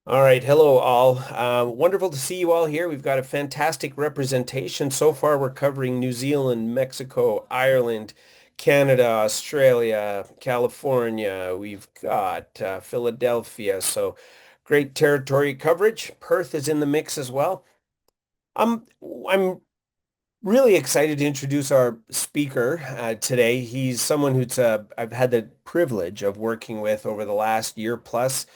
All right, hello all. Wonderful to see you all here. We've got a fantastic representation. So far, we're covering New Zealand, Mexico, Ireland, Canada, Australia, California. We've got Philadelphia. So great territory coverage. Perth is in the mix as well. Um, I'm really excited to introduce our speaker today. He's someone I've had the privilege of working with over the last year plus.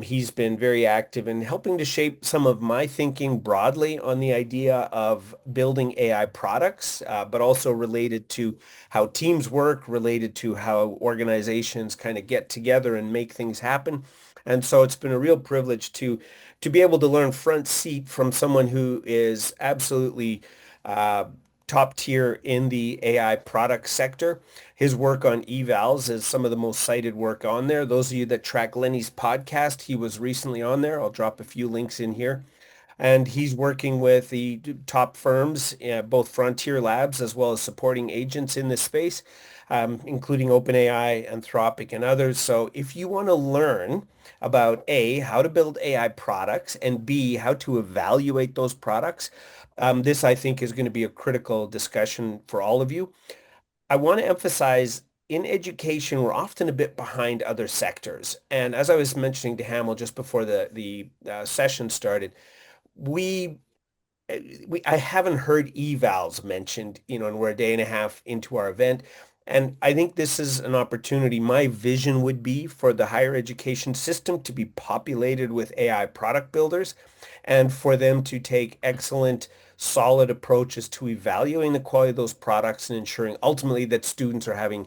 He's been very active in helping to shape some of my thinking broadly on the idea of building AI products, but also related to how teams work, related to how organizations kind of get together and make things happen. And so it's been a real privilege to be able to learn front seat from someone who is absolutely uh, top tier in the AI product sector. His work on evals is some of the most cited work on there. Those of you that track Lenny's podcast, he was recently on there. I'll drop a few links in here. And he's working with the top firms, both frontier labs as well as supporting agents in this space, including OpenAI, Anthropic, and others. So if you want to learn about A, how to build AI products, and B, how to evaluate those products, this I think is going to be a critical discussion for all of you. I want to emphasize in education, we're often a bit behind other sectors. And as I was mentioning to Hamel just before the session started, we I haven't heard evals mentioned, and we're a day and a half into our event. And I think this is an opportunity. My vision would be for the higher education system to be populated with AI product builders and for them to take excellent, solid approaches to evaluating the quality of those products and ensuring ultimately that students are having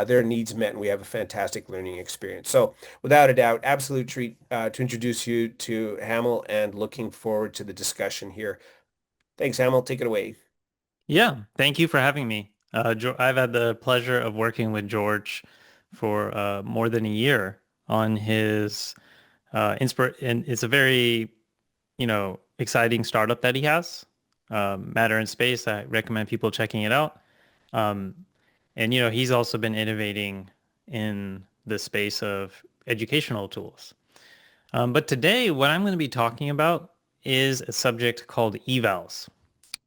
their needs met and we have a fantastic learning experience. So without a doubt, absolute treat to introduce you to Hamel and looking forward to the discussion here. Thanks, Hamel. Take it away. Yeah, thank you for having me. I've had the pleasure of working with George for more than a year on his and it's a very, exciting startup that he has, Matter in Space. I recommend people checking it out. Um, and he's also been innovating in the space of educational tools. But today, what I'm going to be talking about is a subject called evals.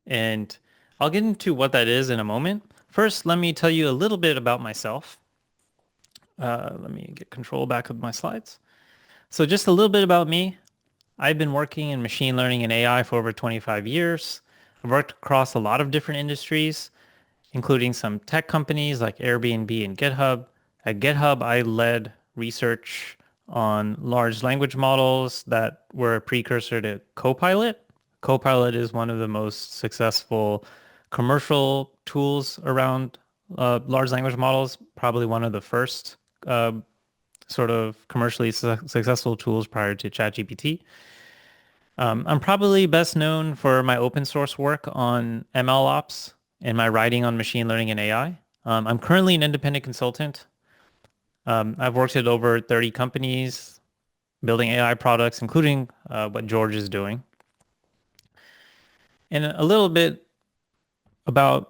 And I'll get into what that is in a moment. First, let me tell you a little bit about myself. Let me get control back of my slides. So just a little bit about me. I've been working in machine learning and AI for over 25 years. I've worked across a lot of different industries, including some tech companies like Airbnb and GitHub. At GitHub, I led research on large language models that were a precursor to Copilot. Copilot is one of the most successful commercial tools around large language models, probably one of the first uh, sort of commercially successful tools prior to ChatGPT. I'm probably best known for my open source work on ML ops and my writing on machine learning and AI. I'm currently an independent consultant. I've worked at over 30 companies building AI products, including what George is doing. And a little bit about,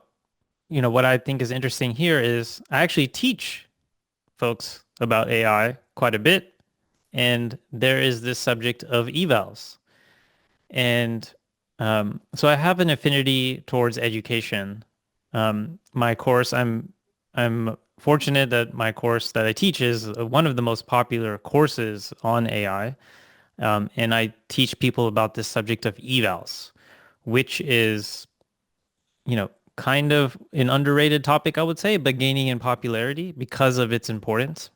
what I think is interesting here is I actually teach folks about AI quite a bit. And there is this subject of evals. And so I have an affinity towards education. My course, I'm fortunate that my course that I teach is one of the most popular courses on AI. And I teach people about this subject of evals, which is, kind of an underrated topic, I would say, but gaining in popularity because of its importance.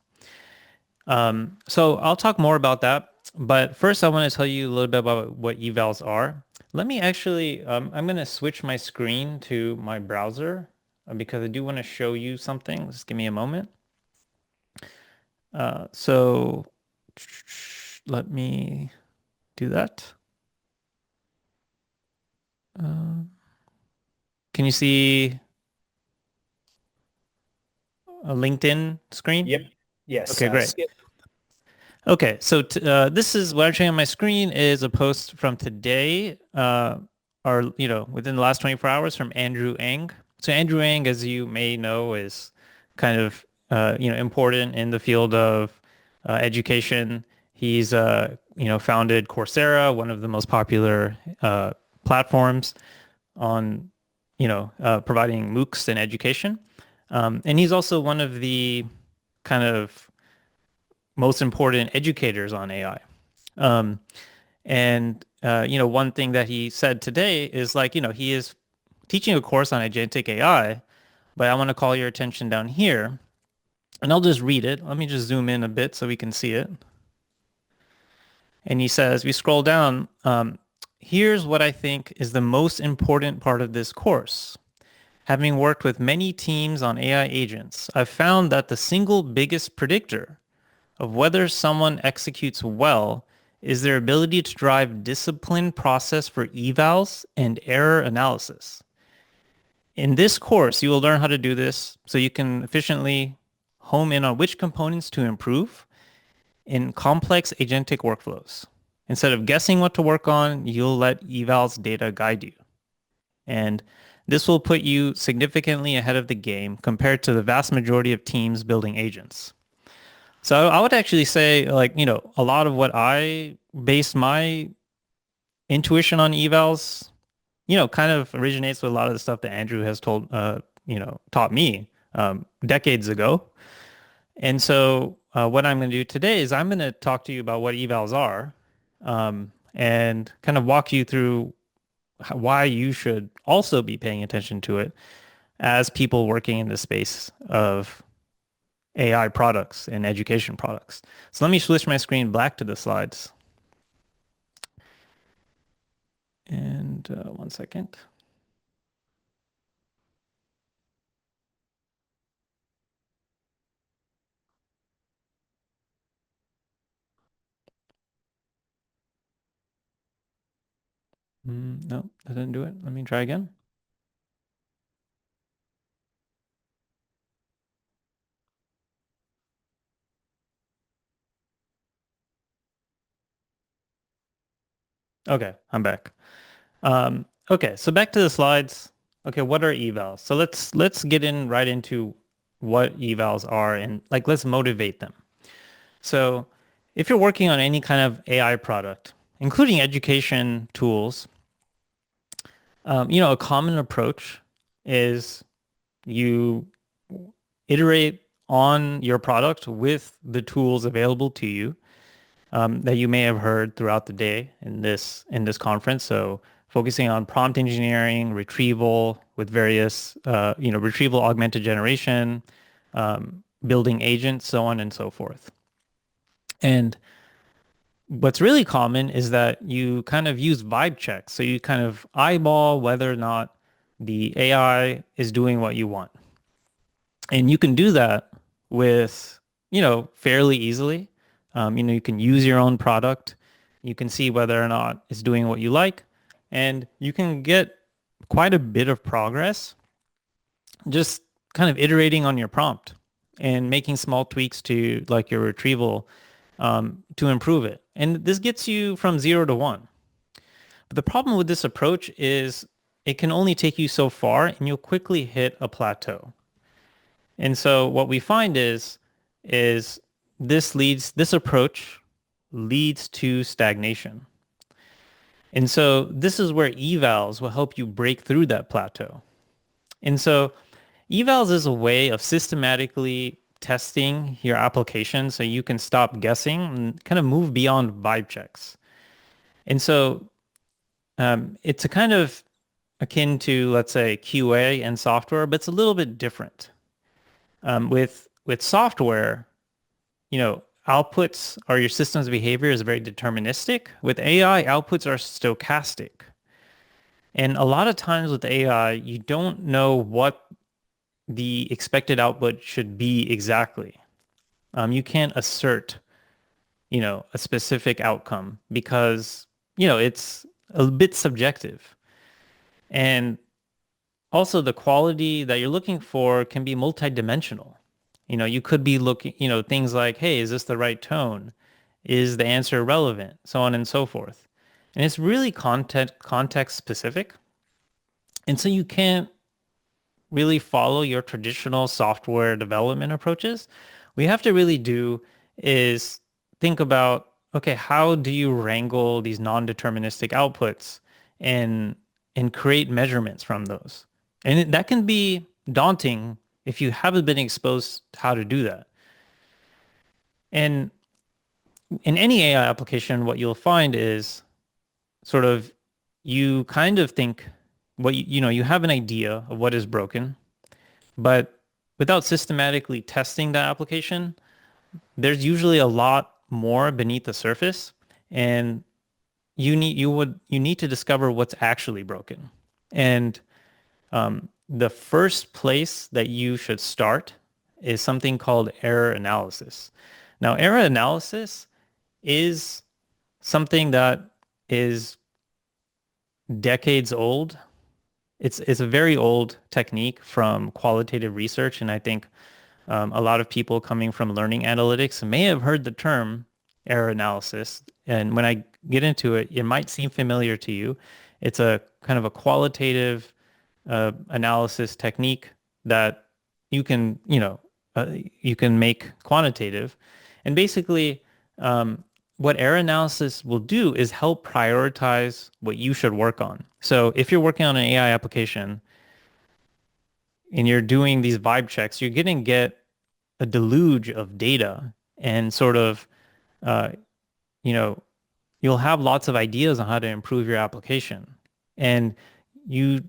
So I'll talk more about that. But first, I want to tell you a little bit about what evals are. Let me actually, I'm going to switch my screen to my browser because I do want to show you something. Just give me a moment. So let me do that. Uh, can you see a LinkedIn screen? Yep. Yes. Okay, great. Skip. Okay, so this is what I'm showing on my screen is a post from today, or within the last 24 hours from Andrew Ng. So Andrew Ng, as you may know, is kind of important in the field of education. He's founded Coursera, one of the most popular platforms on, providing MOOCs and education. And he's also one of the kind of most important educators on AI. Um, and one thing that he said today is like, he is teaching a course on agentic AI, but I want to call your attention down here, and I'll just read it. Let me just zoom in a bit so we can see it. And he says, we scroll down, here's what I think is the most important part of this course. Having worked with many teams on AI agents, I've found that the single biggest predictor of whether someone executes well is their ability to drive disciplined process for evals and error analysis. In this course, you will learn how to do this so you can efficiently home in on which components to improve in complex agentic workflows. Instead of guessing what to work on, you'll let evals data guide you. And this will put you significantly ahead of the game compared to the vast majority of teams building agents. So I would actually say, like, a lot of what I base my intuition on evals, kind of originates with a lot of the stuff that Andrew has taught me decades ago. And so what I'm going to do today is I'm going to talk to you about what evals are, and kind of walk you through why you should also be paying attention to it as people working in the space of AI products and education products. So let me switch my screen back to the slides. And one second. No, that didn't do it. Let me try again. Okay, I'm back. Okay, so back to the slides. Okay, what are evals? So let's get in right into what evals are, and like let's motivate them. So if you're working on any kind of AI product, including education tools, a common approach is you iterate on your product with the tools available to you, that you may have heard throughout the day in this conference. So focusing on prompt engineering, retrieval with various retrieval augmented generation, building agents, so on and so forth. And what's really common is that you kind of use vibe checks. So you kind of eyeball whether or not the AI is doing what you want. And you can do that with, fairly easily. You can use your own product. You can see whether or not it's doing what you like. And you can get quite a bit of progress just kind of iterating on your prompt and making small tweaks to like your retrieval, to improve it. And this gets you from 0 to 1. But the problem with this approach is it can only take you so far and you'll quickly hit a plateau. And so what we find is this approach leads to stagnation. And so this is where evals will help you break through that plateau. And so evals is a way of systematically testing your application so you can stop guessing and kind of move beyond vibe checks. And so it's a kind of akin to, let's say, QA and software, but it's a little bit different. With software, outputs or your system's behavior is very deterministic. With AI, outputs are stochastic. And a lot of times with AI, you don't know what the expected output should be exactly. You can't assert, a specific outcome because, it's a bit subjective. And also the quality that you're looking for can be multidimensional. You could be looking, things like, hey, is this the right tone? Is the answer relevant? So on and so forth. And it's really context specific. And so you can't really follow your traditional software development approaches. What you have to really do is think about okay, how do you wrangle these non-deterministic outputs and and create measurements from those? And that can be daunting if you haven't been exposed to how to do that. And in any AI application, what you'll find is sort of you kind of think you have an idea of what is broken, but without systematically testing that application, there's usually a lot more beneath the surface, and you need to discover what's actually broken. And the first place that you should start is something called error analysis. Now, error analysis is something that is decades old. It's a very old technique from qualitative research, and I think a lot of people coming from learning analytics may have heard the term error analysis. And when I get into it, it might seem familiar to you. It's a kind of a qualitative analysis technique that you can, you can make quantitative. And basically, what error analysis will do is help prioritize what you should work on. So if you're working on an AI application and you're doing these vibe checks, you're going to get a deluge of data and sort of, uh, you know, you'll have lots of ideas on how to improve your application. And you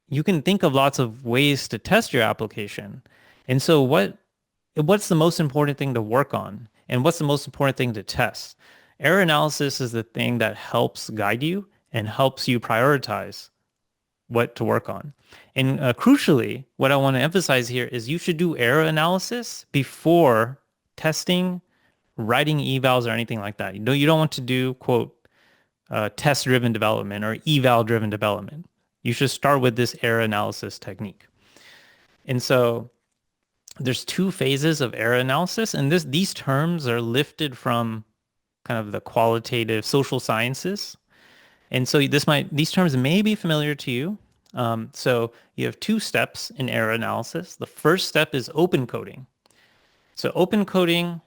you can think of lots of ways to test your application. And so what's the most important thing to work on? And what's the most important thing to test? Error analysis is the thing that helps guide you and helps you prioritize what to work on. And crucially, what I want to emphasize here is you should do error analysis before testing, writing evals or anything like that. You don't want to do, quote, test-driven development or eval-driven development. You should start with this error analysis technique. And so there's two phases of error analysis, and these terms are lifted from kind of the qualitative social sciences. And so these terms may be familiar to you. So you have two steps in error analysis. The first step is open coding. So open coding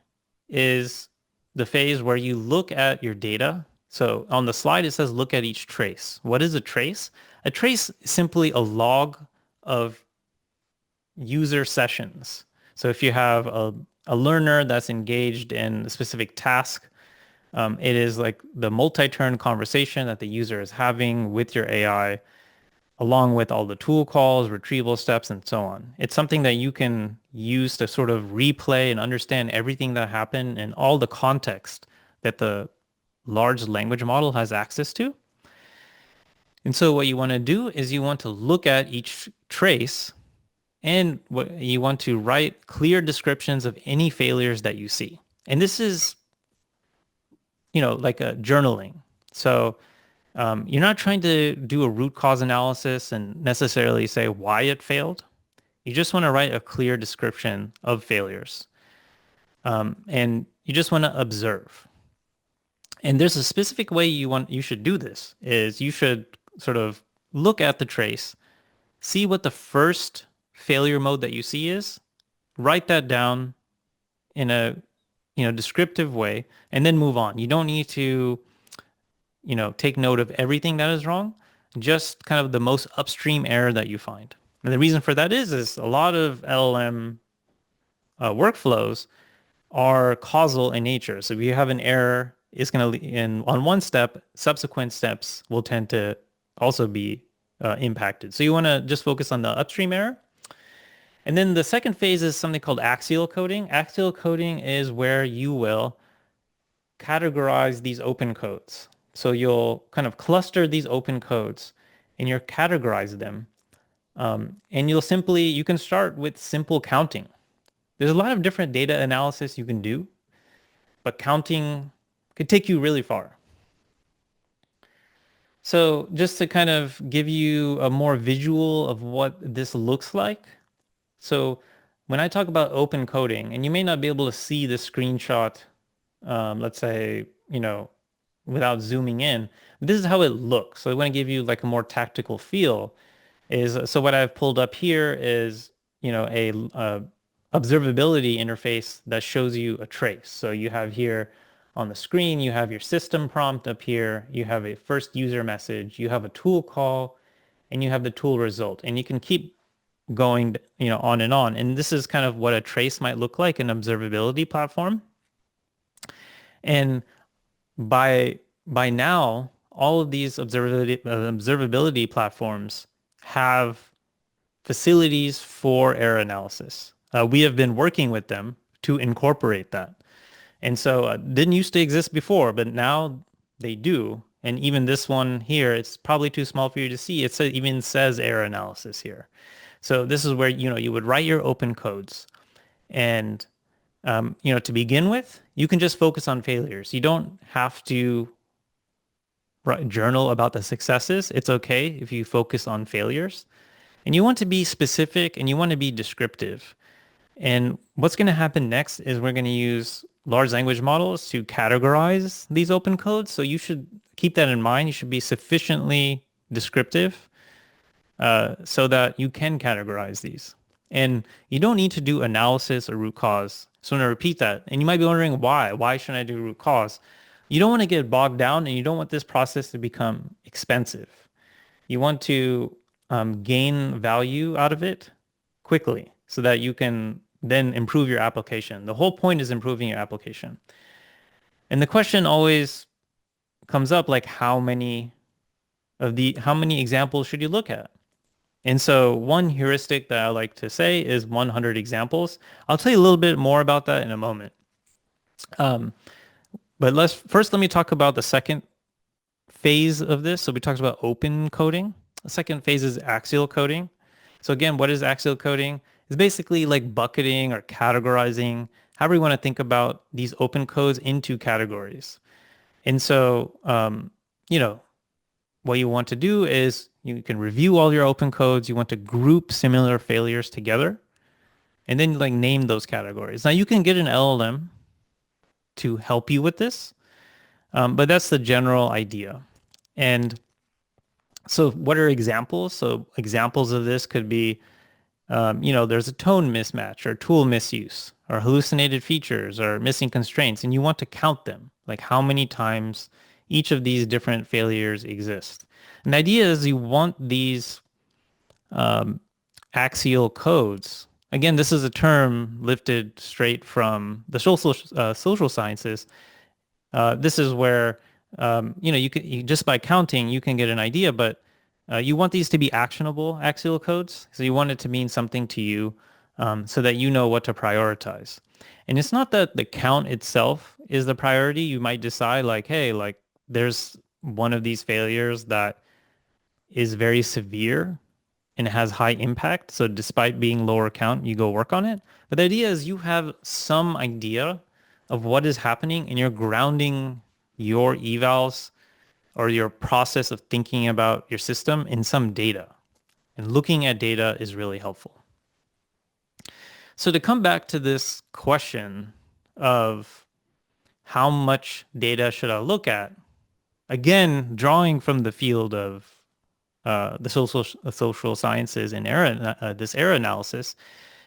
is the phase where you look at your data. So on the slide, it says look at each trace. What is a trace? A trace is simply a log of user sessions. So if you have a learner that's engaged in a specific task, it is like the multi-turn conversation that the user is having with your AI, along with all the tool calls, retrieval steps, and so on. It's something that you can use to sort of replay and understand everything that happened and all the context that the large language model has access to. And so what you want to do is you want to look at each trace and what you want to write clear descriptions of any failures that you see. And this is, like a journaling. So you're not trying to do a root cause analysis and necessarily say why it failed. You just want to write a clear description of failures. And you just want to observe. And there's a specific way you should do this is you should sort of look at the trace, see what the first failure mode that you see is, write that down in a descriptive way, and then move on. You don't need to take note of everything that is wrong, just kind of the most upstream error that you find. And the reason for that is a lot of LLM workflows are causal in nature. So if you have an error, it's going to, in on one step, subsequent steps will tend to also be impacted. So you want to just focus on the upstream error. And then the second phase is something called axial coding. Axial coding is where you will categorize these open codes. So you'll kind of cluster these open codes and you'll categorize them. And you can start with simple counting. There's a lot of different data analysis you can do, but counting could take you really far. So just to kind of give you a more visual of what this looks like. So when I talk about open coding, and you may not be able to see the screenshot, let's say, without zooming in, this is how it looks. So I want to give you like a more tactical feel so what I've pulled up here is, a observability interface that shows you a trace. So you have here on the screen, you have your system prompt up here, you have a first user message, you have a tool call, and you have the tool result. And you can keep going, on and on. And this is kind of what a trace might look like in an observability platform. And by now, all of these observability platforms have facilities for error analysis. We have been working with them to incorporate that. And so didn't used to exist before, but now they do. And even this one here, it's probably too small for you to see. It even says error analysis here. So this is where, you would write your open codes. And, to begin with, you can just focus on failures. You don't have to journal about the successes. It's okay if you focus on failures. And you want to be specific and you want to be descriptive. And what's going to happen next is we're going to use large language models to categorize these open codes. So you should keep that in mind. You should be sufficiently descriptive so that you can categorize these. And you don't need to do analysis or root cause. So I'm going to repeat that. And you might be wondering why. Why shouldn't I do root cause? You don't want to get bogged down and you don't want this process to become expensive. You want to gain value out of it quickly so that you can then improve your application. The whole point is improving your application. And the question always comes up like how many examples should you look at? And so one heuristic that I like to say is 100 examples. I'll tell you a little bit more about that in a moment. But let me talk about the second phase of this. So we talked about open coding. The second phase is axial coding. So again, what is axial coding? It's basically like bucketing or categorizing, however you want to think about these open codes into categories. And so, what you want to do is you can review all your open codes. You want to group similar failures together and then like name those categories. Now you can get an LLM to help you with this, but that's the general idea. And so what are examples? So examples of this could be, there's a tone mismatch or tool misuse or hallucinated features or missing constraints, and you want to count them, like how many times each of these different failures exist. And the idea is you want these axial codes. Again, this is a term lifted straight from the social sciences. This is where just by counting you can get an idea, but you want these to be actionable axial codes. So you want it to mean something to you, so that you know what to prioritize. And it's not that the count itself is the priority. You might decide like, hey, like there's one of these failures that is very severe and has high impact. So despite being lower count, you go work on it. But the idea is you have some idea of what is happening and you're grounding your evals or your process of thinking about your system in some data. And looking at data is really helpful. So to come back to this question of how much data should I look at, again, drawing from the field of the social sciences and this error analysis,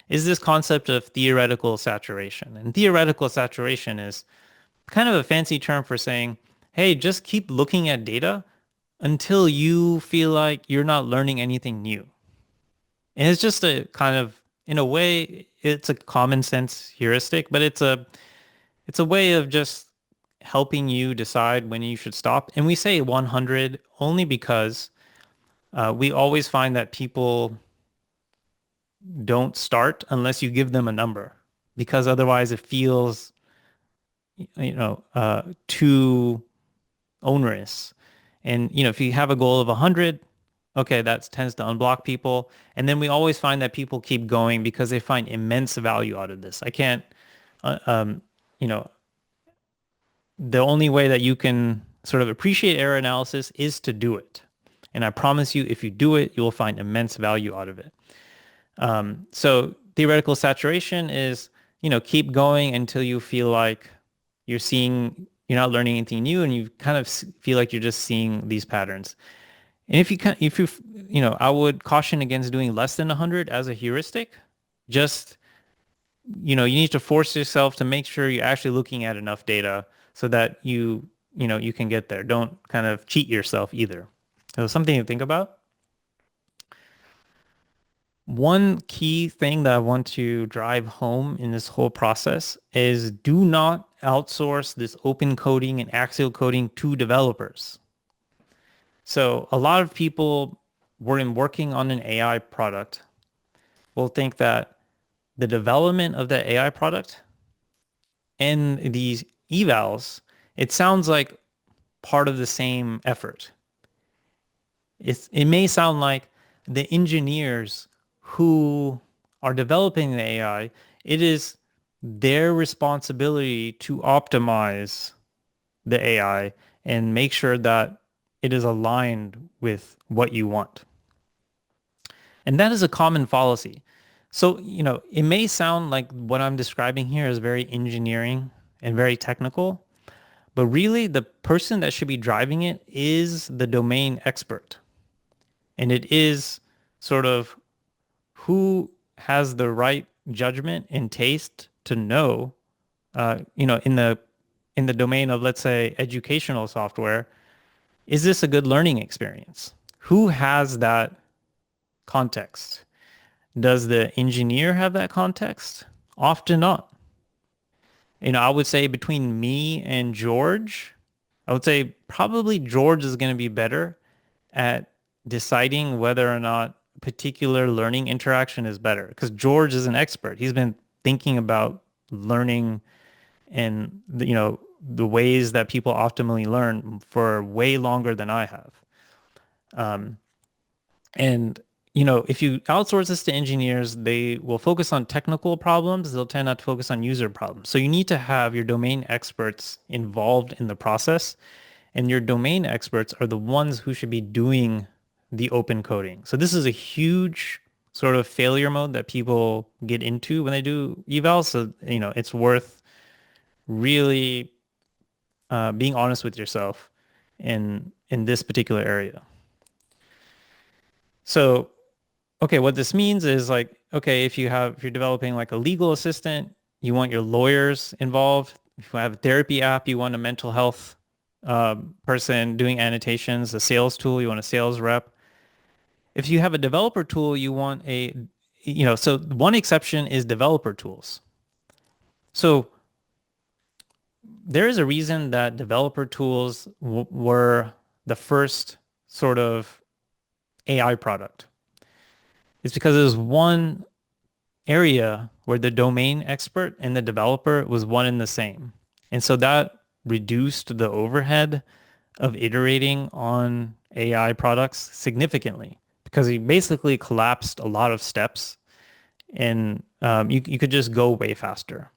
is this concept of theoretical saturation. And theoretical saturation is kind of a fancy term for saying, hey, just keep looking at data until you feel like you're not learning anything new. And it's just a kind of, in a way, it's a common sense heuristic, but it's a way of just helping you decide when you should stop. And we say 100 only because we always find that people don't start unless you give them a number, because otherwise it feels, too onerous. And, if you have a goal of 100, okay, that tends to unblock people. And then we always find that people keep going because they find immense value out of this. I can't, the only way that you can sort of appreciate error analysis is to do it. And I promise you, if you do it, you will find immense value out of it. So theoretical saturation is, keep going until you feel like you're not learning anything new and you kind of feel like you're just seeing these patterns. And I would caution against doing less than 100 as a heuristic. Just, you need to force yourself to make sure you're actually looking at enough data so that you can get there. Don't kind of cheat yourself either. So something to think about. One key thing that I want to drive home in this whole process is do not outsource this open coding and axial coding to developers. So a lot of people when working on an AI product will think that the development of the AI product and these evals, it sounds like part of the same effort. It may sound like the engineers who are developing the AI, it is their responsibility to optimize the AI and make sure that it is aligned with what you want. And that is a common fallacy. So, it may sound like what I'm describing here is very engineering and very technical, but really the person that should be driving it is the domain expert. And it is sort of who has the right judgment and taste to know, in the domain of, let's say, educational software, is this a good learning experience? Who has that context? Does the engineer have that context? Often not. I would say between me and George, I would say probably George is going to be better at deciding whether or not particular learning interaction is better because George is an expert. He's been thinking about learning and the ways that people optimally learn for way longer than I have. And if you outsource this to engineers, they will focus on technical problems. They'll tend not to focus on user problems. So you need to have your domain experts involved in the process, and your domain experts are the ones who should be doing the open coding. So this is a huge sort of failure mode that people get into when they do eval. So, it's worth really being honest with yourself in this particular area. So, okay, what this means is like, okay, if you're developing like a legal assistant, you want your lawyers involved. If you have a therapy app, you want a mental health person doing annotations, a sales tool, you want a sales rep. If you have a developer tool, you want so one exception is developer tools. So there is a reason that developer tools were the first sort of AI product. It's because there's one area where the domain expert and the developer was one and the same. And so that reduced the overhead of iterating on AI products significantly because he basically collapsed a lot of steps and you could just go way faster.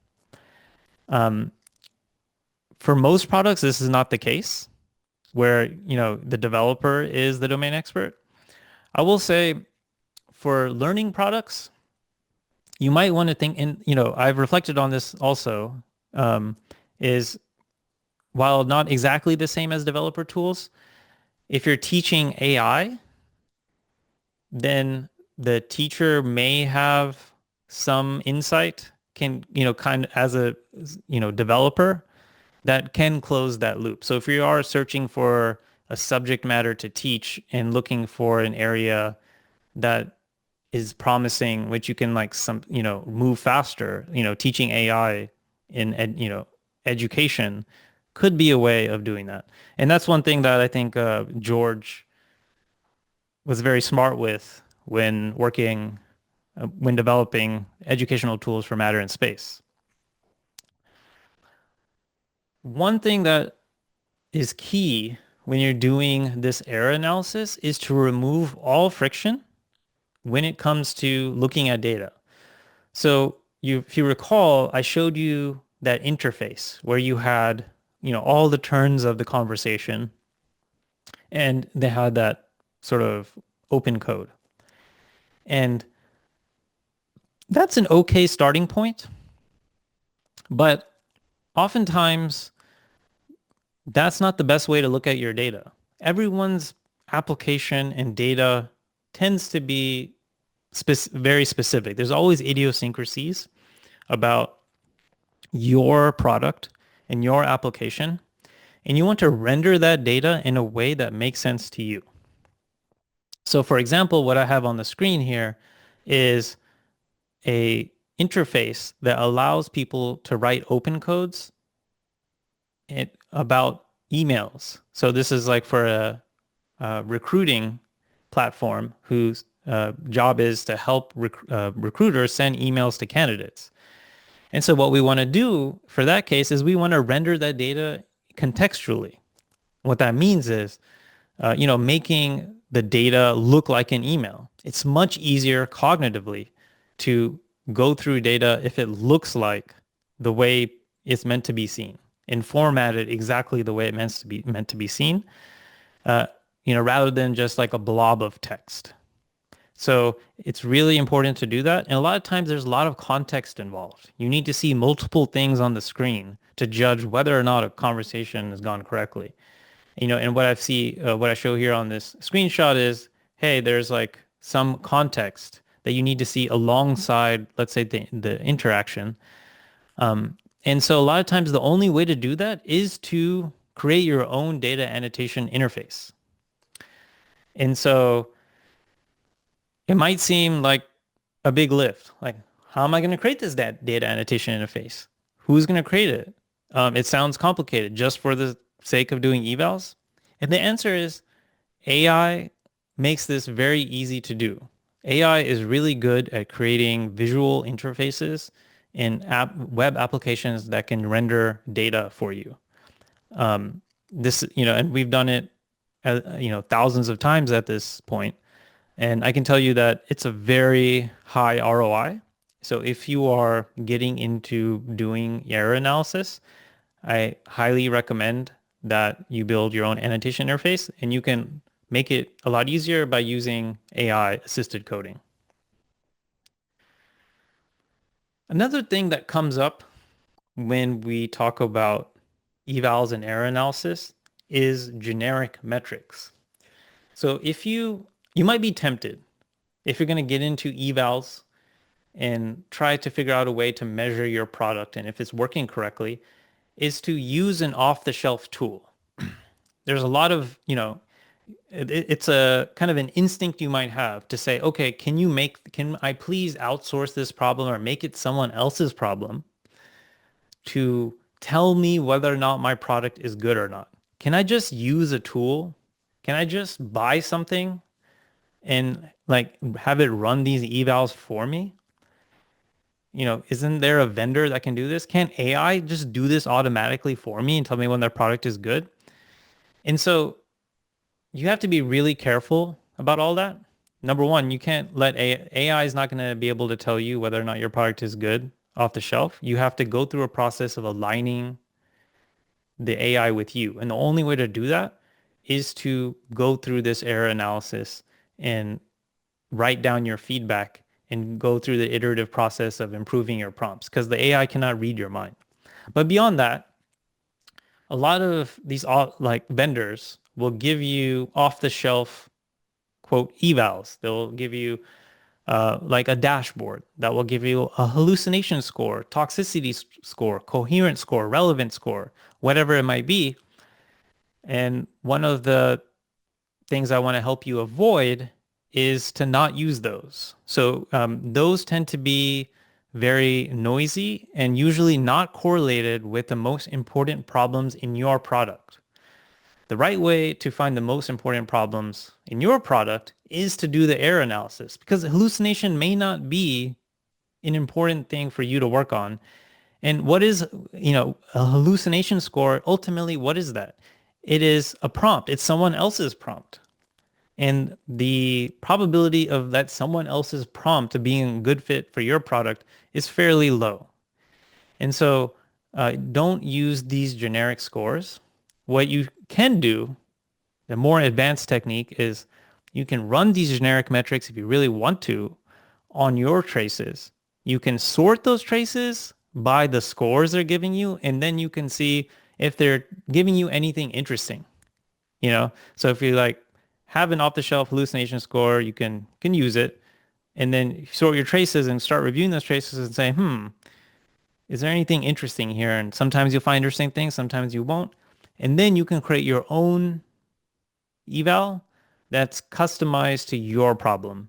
For most products, this is not the case where, the developer is the domain expert. I will say for learning products, you might want to think, and I've reflected on this also, is while not exactly the same as developer tools, if you're teaching AI, then the teacher may have some insight, can, kind of as a, developer that can close that loop. So if you are searching for a subject matter to teach and looking for an area that is promising, which you can like move faster, teaching AI in education could be a way of doing that. And that's one thing that I think George was very smart with when developing educational tools for matter and space. One thing that is key when you're doing this error analysis is to remove all friction when it comes to looking at data. So if you recall, I showed you that interface where you had, all the turns of the conversation and they had that sort of open code. And that's an okay starting point, but oftentimes that's not the best way to look at your data. Everyone's application and data tends to be very specific. There's always idiosyncrasies about your product in your application, and you want to render that data in a way that makes sense to you. So for example, what I have on the screen here is a interface that allows people to write open codes about emails. So this is like for a recruiting platform whose job is to help recruiters send emails to candidates. And so what we want to do for that case is we want to render that data contextually. What that means is, making the data look like an email. It's much easier cognitively to go through data if it looks like the way it's meant to be seen and formatted exactly the way it meant to be seen, rather than just like a blob of text. So it's really important to do that. And a lot of times there's a lot of context involved. You need to see multiple things on the screen to judge whether or not a conversation has gone correctly. And what I show here on this screenshot is, hey, there's like some context that you need to see alongside, let's say, the interaction. And so a lot of times the only way to do that is to create your own data annotation interface. And so it might seem like a big lift. Like, how am I going to create this data annotation interface? Who's going to create it? It sounds complicated just for the sake of doing evals. And the answer is AI makes this very easy to do. AI is really good at creating visual interfaces in web applications that can render data for you. And we've done it, thousands of times at this point. And I can tell you that it's a very high ROI. So if you are getting into doing error analysis, I highly recommend that you build your own annotation interface, and you can make it a lot easier by using AI assisted coding. Another thing that comes up when we talk about evals and error analysis is generic metrics. So you might be tempted if you're going to get into evals and try to figure out a way to measure your product and if it's working correctly, is to use an off-the-shelf tool. There's a lot of, it's a kind of an instinct you might have to say, okay, can I please outsource this problem or make it someone else's problem to tell me whether or not my product is good or not? Can I just use a tool? Can I just buy something and like have it run these evals for me? Isn't there a vendor that can do this? Can't AI just do this automatically for me and tell me when their product is good? And so you have to be really careful about all that. Number one, you can't let AI is not going to be able to tell you whether or not your product is good off the shelf. You have to go through a process of aligning the AI with you. And the only way to do that is to go through this error analysis and write down your feedback and go through the iterative process of improving your prompts because the AI cannot read your mind. But beyond that, a lot of these like vendors will give you off the shelf quote evals. They'll give you like a dashboard that will give you a hallucination score, toxicity score, coherent score, relevant score, whatever it might be. And one of the things I want to help you avoid is to not use those. So those tend to be very noisy and usually not correlated with the most important problems in your product. The right way to find the most important problems in your product is to do the error analysis because hallucination may not be an important thing for you to work on. And what is, a hallucination score? Ultimately, what is that? It is a prompt. It's someone else's prompt. And the probability of that someone else's prompt being a good fit for your product is fairly low. And so don't use these generic scores. What you can do, the more advanced technique is you can run these generic metrics if you really want to on your traces. You can sort those traces by the scores they're giving you, and then you can see if they're giving you anything interesting. So if you like have an off-the-shelf hallucination score, you can use it, and then sort your traces and start reviewing those traces and say, is there anything interesting here? And sometimes you'll find interesting things, sometimes you won't. And then you can create your own eval that's customized to your problem.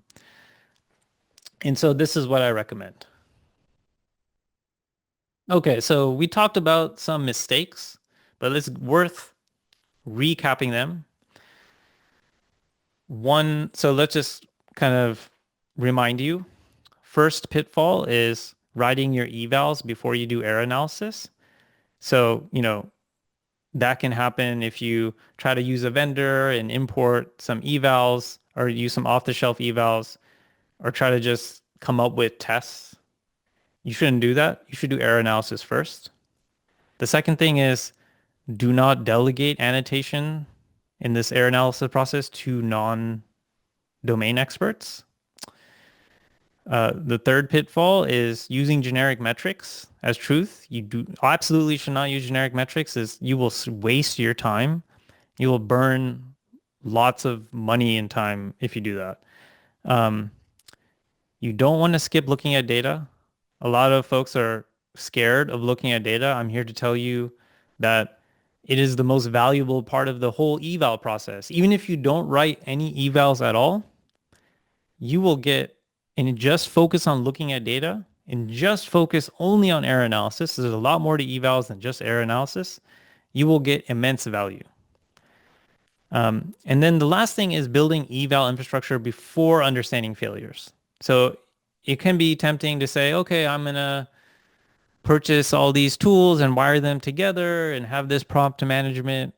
And so this is what I recommend. Okay, so we talked about some mistakes, but it's worth recapping them. One, so let's just kind of remind you. First pitfall is writing your evals before you do error analysis. So, that can happen if you try to use a vendor and import some evals or use some off-the-shelf evals or try to just come up with tests. You shouldn't do that. You should do error analysis first. The second thing is do not delegate annotation in this error analysis process to non-domain experts. The third pitfall is using generic metrics as truth. You do absolutely should not use generic metrics as you will waste your time. You will burn lots of money and time if you do that. Um, you don't want to skip looking at data. A lot of folks are scared of looking at data. I'm here to tell you that it is the most valuable part of the whole eval process. Even if you don't write any evals at all, you will get, and just focus on looking at data and just focus only on error analysis. There's a lot more to evals than just error analysis. You will get immense value. And then the last thing is building eval infrastructure before understanding failures. So it can be tempting to say, okay, I'm going to purchase all these tools and wire them together and have this prompt management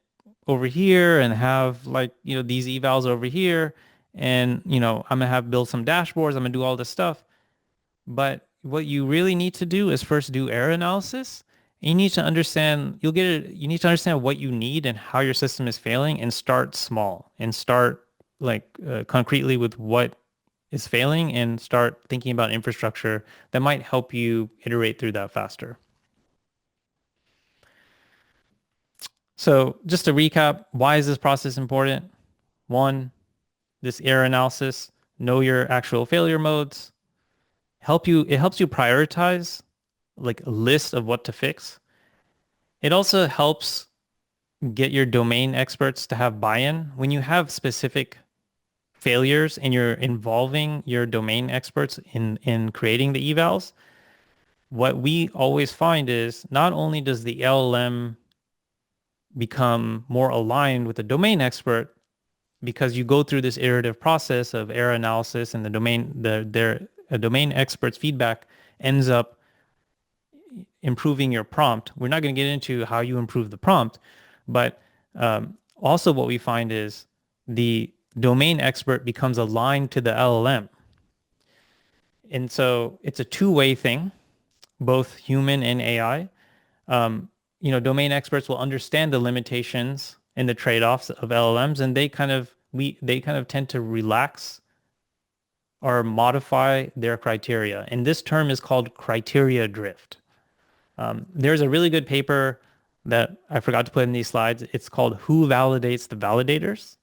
over here and have like, these evals over here. And, I'm going to have build some dashboards. I'm going to do all this stuff. But what you really need to do is first do error analysis. You need to understand, you need to understand what you need and how your system is failing and start small and start concretely with what is failing and start thinking about infrastructure that might help you iterate through that faster. So just to recap, why is this process important? One, this error analysis, know your actual failure modes, it helps you prioritize like a list of what to fix. It also helps get your domain experts to have buy-in. When you have specific failures and you're involving your domain experts in creating the evals, what we always find is not only does the LLM become more aligned with the domain expert because you go through this iterative process of error analysis and their domain expert's feedback ends up improving your prompt. We're not going to get into how you improve the prompt, but also what we find is the domain expert becomes aligned to the LLM. And so it's a two-way thing, both human and AI. Domain experts will understand the limitations and the trade-offs of LLMs, and they kind of tend to relax or modify their criteria. And this term is called criteria drift. There's a really good paper that I forgot to put in these slides. It's called Who Validates the Validators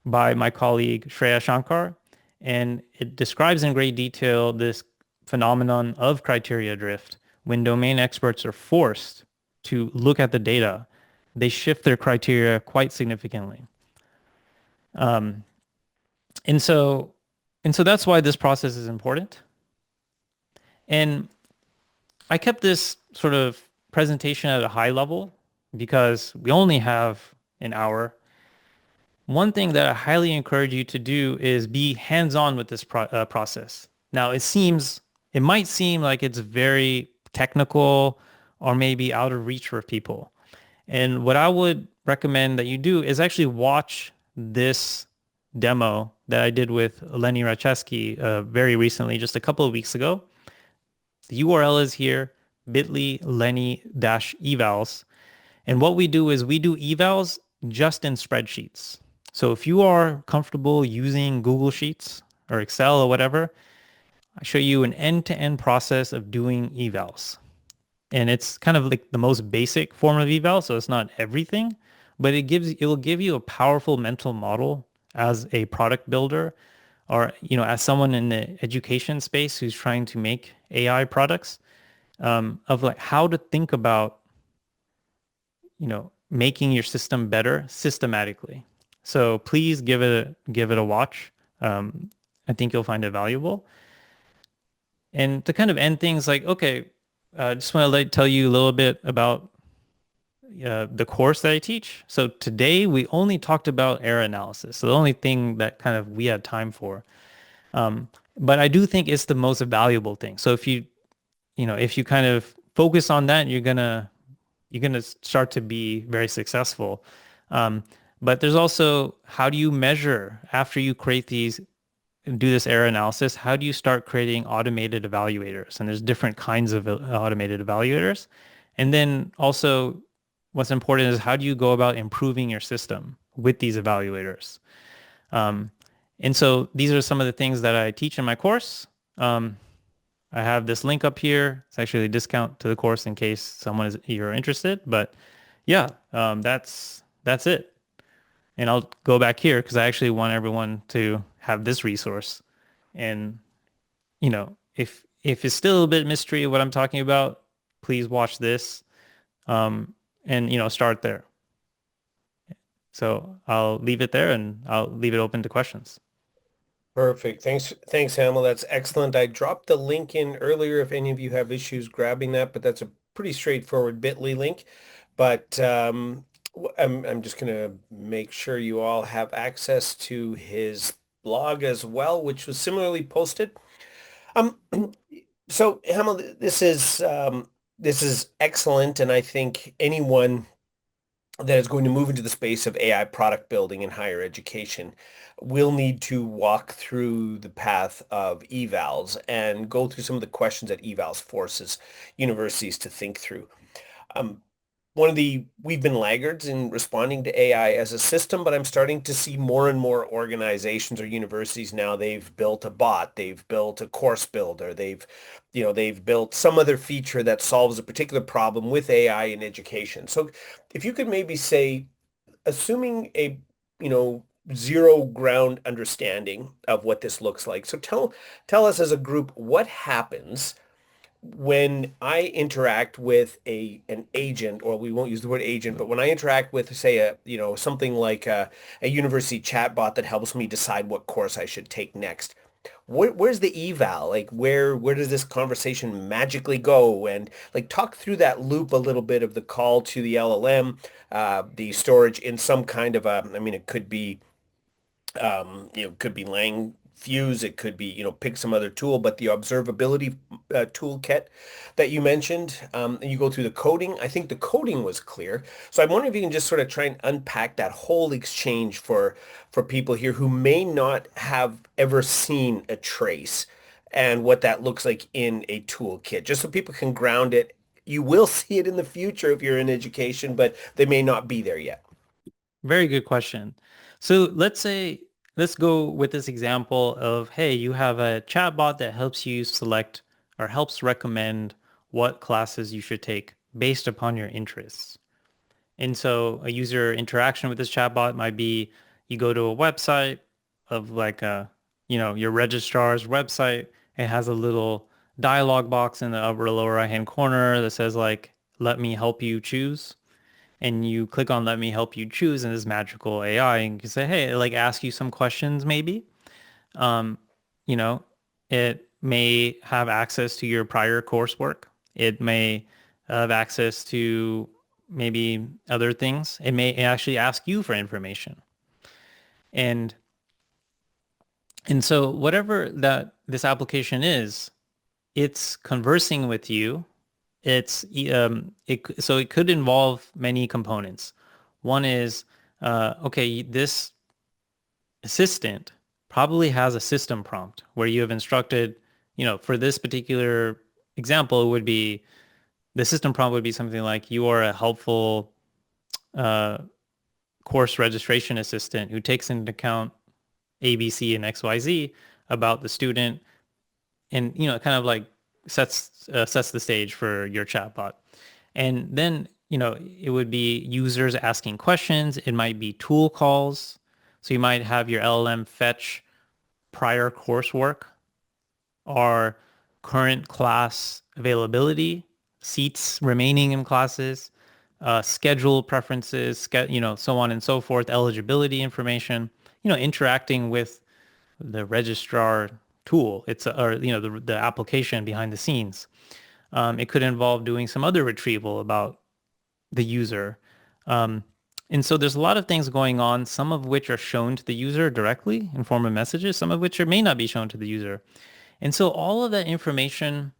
by my colleague Shreya Shankar. And it describes in great detail this phenomenon of criteria drift. When domain experts are forced to look at the data, they shift their criteria quite significantly. And so that's why this process is important. And I kept this sort of presentation at a high level because we only have an hour. One thing that I highly encourage you to do is be hands-on with this process. Now, it might seem like it's very technical or maybe out of reach for people. And what I would recommend that you do is actually watch this demo that I did with Lenny Racheski very recently, just a couple of weeks ago. The URL is here, bit.ly Lenny-evals. And what we do is we do evals just in spreadsheets. So if you are comfortable using Google Sheets or Excel or whatever, I show you an end-to-end process of doing evals. And it's kind of like the most basic form of eval, so it's not everything, but it will give you a powerful mental model as a product builder or, as someone in the education space who's trying to make AI products. of like how to think about, making your system better systematically. So please give it a watch. I think you'll find it valuable. And to kind of end things, like, okay, I just want to tell you a little bit about the course that I teach. So today we only talked about error analysis. So the only thing that kind of we had time for. Um, but I do think it's the most valuable thing. So if you kind of focus on that, you're gonna start to be very successful. Um, but there's also, how do you measure after you create these, do this error analysis? How do you start creating automated evaluators? And there's different kinds of automated evaluators. And then also, what's important is how do you go about improving your system with these evaluators? Um, and so these are some of the things that I teach in my course. Um, I have this link up here. It's actually a discount to the course in case you're interested. But yeah, that's it. And I'll go back here because I actually want everyone to have this resource. And if it's still a bit mystery of what I'm talking about, please watch this, and start there. So I'll leave it there and I'll leave it open to questions. Perfect. Thanks, Hamel. That's excellent. I dropped the link in earlier if any of you have issues grabbing that, but that's a pretty straightforward bit.ly link. But I'm just going to make sure you all have access to his blog as well, which was similarly posted. Um, so Hamel, this is excellent, and I think anyone that is going to move into the space of AI product building in higher education will need to walk through the path of evals and go through some of the questions that evals forces universities to think through. Um, we've been laggards in responding to AI as a system, but I'm starting to see more and more organizations or universities now, they've built a bot, they've built a course builder, they've built some other feature that solves a particular problem with AI in education. So if you could maybe say, assuming a, you know, zero ground understanding of what this looks like. So tell us as a group what happens when I interact with an agent, or we won't use the word agent, but when I interact with, say, something like a university chatbot that helps me decide what course I should take next. Where's the eval? Like where does this conversation magically go? And like talk through that loop a little bit of the call to the LLM, the storage in some kind of a, I mean, it could be could be Lang Fuse, it could be, pick some other tool, but the observability toolkit that you mentioned, and you go through the coding. I think the coding was clear. So I'm wondering if you can just sort of try and unpack that whole exchange for people here who may not have ever seen a trace and what that looks like in a toolkit, just so people can ground it. You will see it in the future if you're in education, but they may not be there yet. Very good question. So let's go with this example of, hey, you have a chatbot that helps you select or helps recommend what classes you should take based upon your interests. And so a user interaction with this chatbot might be, you go to a website of like your registrar's website. It has a little dialog box in the upper lower right hand corner that says like, let me help you choose. And you click on let me help you choose in this magical AI and you can say, hey, like ask you some questions maybe. Um, you know, it may have access to your prior coursework. It may have access to maybe other things. It may actually ask you for information. And so whatever that this application is, it's conversing with you. So it could involve many components. One is, okay, this assistant probably has a system prompt where you have instructed, for this particular example, it would be, the system prompt would be something like, you are a helpful uh, course registration assistant who takes into account A, B, C, and X, Y, Z about the student, and kind of like sets the stage for your chatbot. And then it would be users asking questions. It might be tool calls. So you might have your LLM fetch prior coursework or current class availability, seats remaining in classes, schedule preferences, so on and so forth, eligibility information, interacting with the registrar tool. Or the application behind the scenes. It could involve doing some other retrieval about the user. Um, and so there's a lot of things going on, some of which are shown to the user directly in form of messages, some of which may not be shown to the user. And so all of that information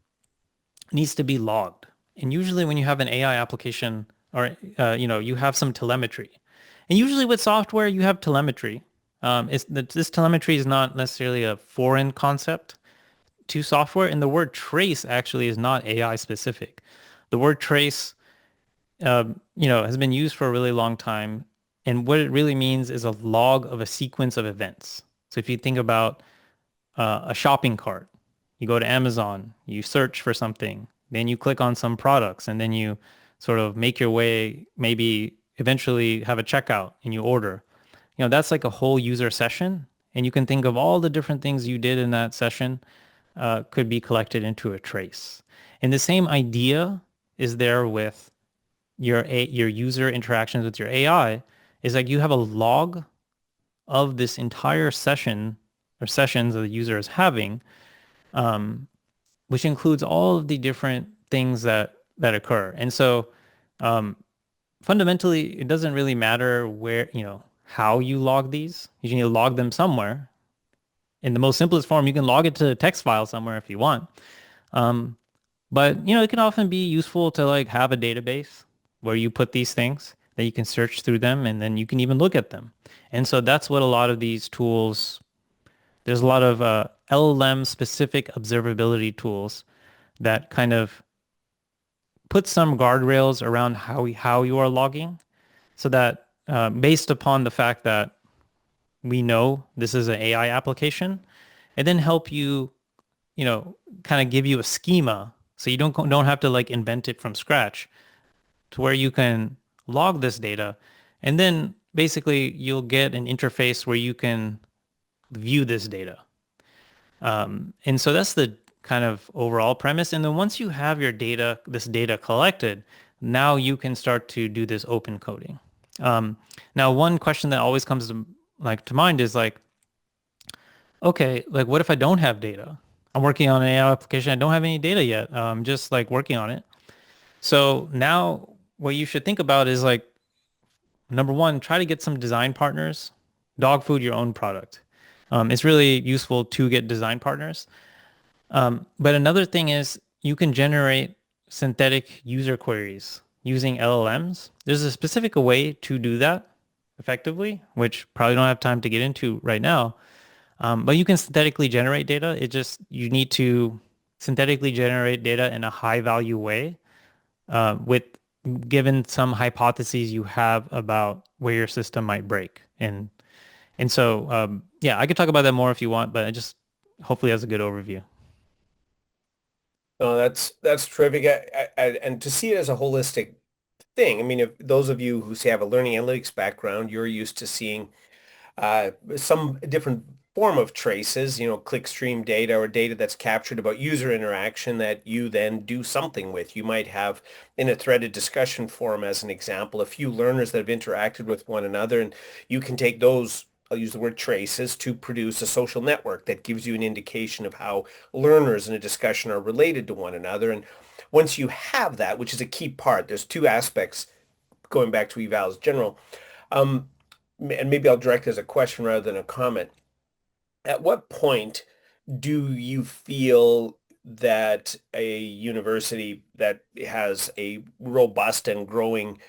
needs to be logged. And usually when you have an AI application or, you have some telemetry. And usually with software, you have telemetry. This telemetry is not necessarily a foreign concept to software. And the word trace actually is not AI specific. The word trace, has been used for a really long time. And what it really means is a log of a sequence of events. So if you think about a shopping cart, you go to Amazon, you search for something, then you click on some products, and then you sort of make your way, maybe eventually have a checkout and you order. That's like a whole user session. And you can think of all the different things you did in that session could be collected into a trace. And the same idea is there with your user interactions with your AI is like you have a log of this entire session or sessions that the user is having, um, which includes all of the different things that occur. And so um, fundamentally, it doesn't really matter where, how you log these. You need to log them somewhere. In the most simplest form, you can log it to a text file somewhere if you want. Um, but it can often be useful to like have a database where you put these things that you can search through them and then you can even look at them. And so that's what a lot of these tools, there's a lot of LLM specific observability tools that kind of put some guardrails around how you are logging so that based upon the fact that we know this is an AI application, and then help you, kind of give you a schema so you don't have to like invent it from scratch to where you can log this data. And then basically you'll get an interface where you can view this data. And so that's the kind of overall premise. And then once you have this data collected, now you can start to do this open coding. Now, one question that always comes to mind is like, okay, like what if I don't have data? I'm working on an AI application. I don't have any data yet. I'm just like working on it. So now what you should think about is like, number one, try to get some design partners, dog food your own product. It's really useful to get design partners. But another thing is you can generate synthetic user queries using LLMs. There's a specific way to do that effectively, which probably don't have time to get into right now. But you can synthetically generate data. You need to synthetically generate data in a high value way with given some hypotheses you have about where your system might break. And so, yeah, I could talk about that more if you want, but I just hopefully that's a good overview. No, that's terrific. And to see it as a holistic thing, I mean, if those of you who say have a learning analytics background, you're used to seeing some different form of traces, clickstream data or data that's captured about user interaction that you then do something with. You might have in a threaded discussion forum, as an example, a few learners that have interacted with one another, and you can take those, I'll use the word traces, to produce a social network that gives you an indication of how learners in a discussion are related to one another. And once you have that, which is a key part, there's two aspects going back to evals general. Um, and maybe I'll direct it as a question rather than a comment. At what point do you feel that a university that has a robust and growing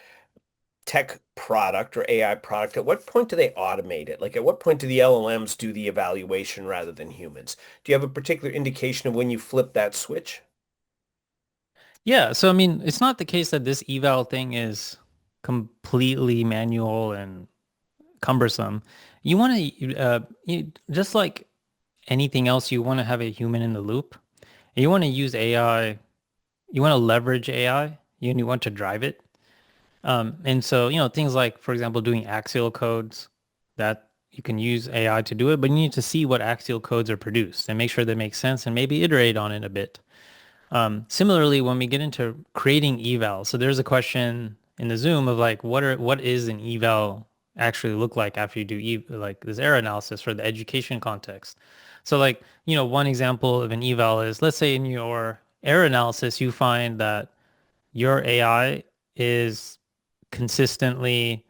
tech product or AI product, at what point do they automate it? Like at what point do the LLMs do the evaluation rather than humans? Do you have a particular indication of when you flip that switch? Yeah, so I mean, it's not the case that this eval thing is completely manual and cumbersome. You want to, just like anything else, you want to have a human in the loop. And you want to use AI, you want to leverage AI, and you want to drive it. And so, things like, for example, doing axial codes that, You can use AI to do it, but you need to see what axial codes are produced and make sure they make sense and maybe iterate on it a bit. Similarly, when we get into creating evals, so there's a question in the Zoom of like, what is an eval actually look like after you do like this error analysis for the education context? So like, one example of an eval is, let's say in your error analysis, you find that your AI is consistently,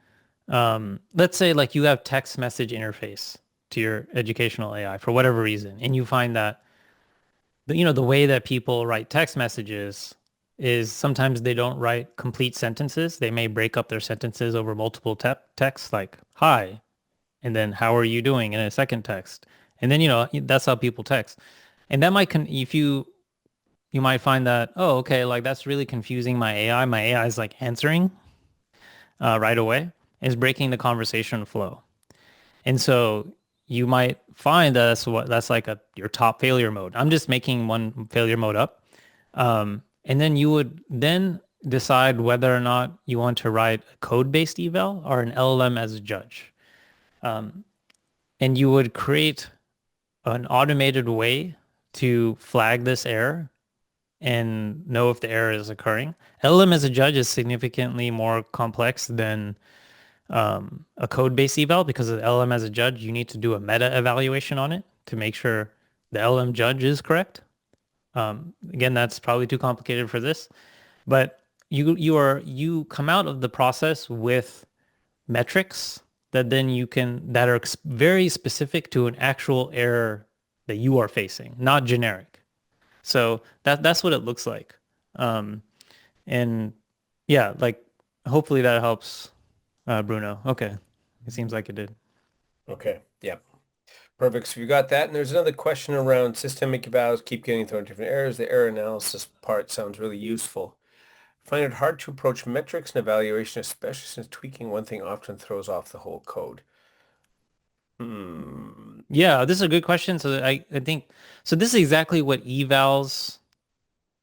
let's say like you have text message interface to your educational AI for whatever reason, and you find that the way that people write text messages is sometimes they don't write complete sentences. They may break up their sentences over multiple texts, like "Hi," and then "How are you doing?" in a second text, and then that's how people text, and that might if you might find that, oh, okay, like that's really confusing my AI. My AI is like answering right away, is breaking the conversation flow. And so you might find that that's like your top failure mode. I'm just making one failure mode up. And then you would then decide whether or not you want to write a code-based eval or an LLM as a judge. And you would create an automated way to flag this error and know if the error is occurring. LLM as a judge is significantly more complex than a code-based eval, because of the LM as a judge, you need to do a meta evaluation on it to make sure the LM judge is correct. Again, that's probably too complicated for this, but you come out of the process with metrics that are very specific to an actual error that you are facing, not generic. So that's what it looks like. Um, and yeah, like hopefully that helps, Bruno. Okay. It seems like it did. Okay. Yeah. Perfect. So you got that. And there's another question around systemic evals keep getting thrown different errors. The error analysis part sounds really useful. Find it hard to approach metrics and evaluation, especially since tweaking one thing often throws off the whole code. Hmm. Yeah, this is a good question. So I think so this is exactly what evals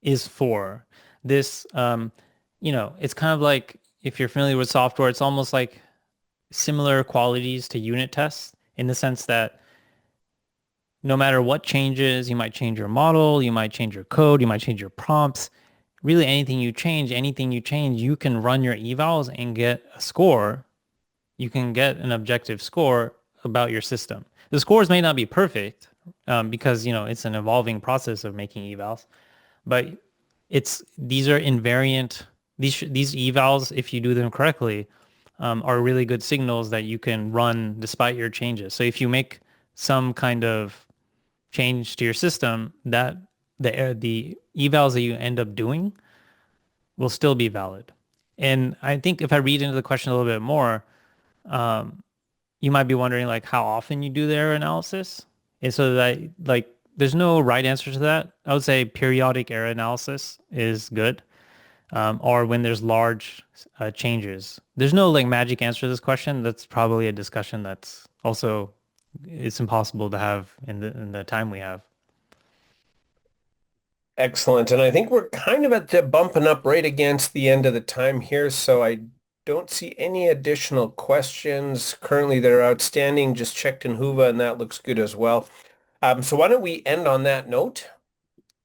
is for. This it's kind of like, if you're familiar with software, it's almost like similar qualities to unit tests, in the sense that no matter what changes, you might change your model, you might change your code, you might change your prompts. Really anything you change, you can run your evals and get a score. You can get an objective score about your system. The scores may not be perfect, because it's an evolving process of making evals, but these are invariant. These evals, if you do them correctly, are really good signals that you can run despite your changes. So if you make some kind of change to your system, that the evals that you end up doing will still be valid. And I think if I read into the question a little bit more, you might be wondering like how often you do the error analysis. And so that, like, there's no right answer to that. I would say periodic error analysis is good, or when there's large changes. There's no like magic answer to this question. That's probably a discussion that's also, it's impossible to have in the time we have. Excellent. And I think we're kind of at the bumping up right against the end of the time here. So I don't see any additional questions currently that are outstanding. Just checked in Huva and that looks good as well. So why don't we end on that note?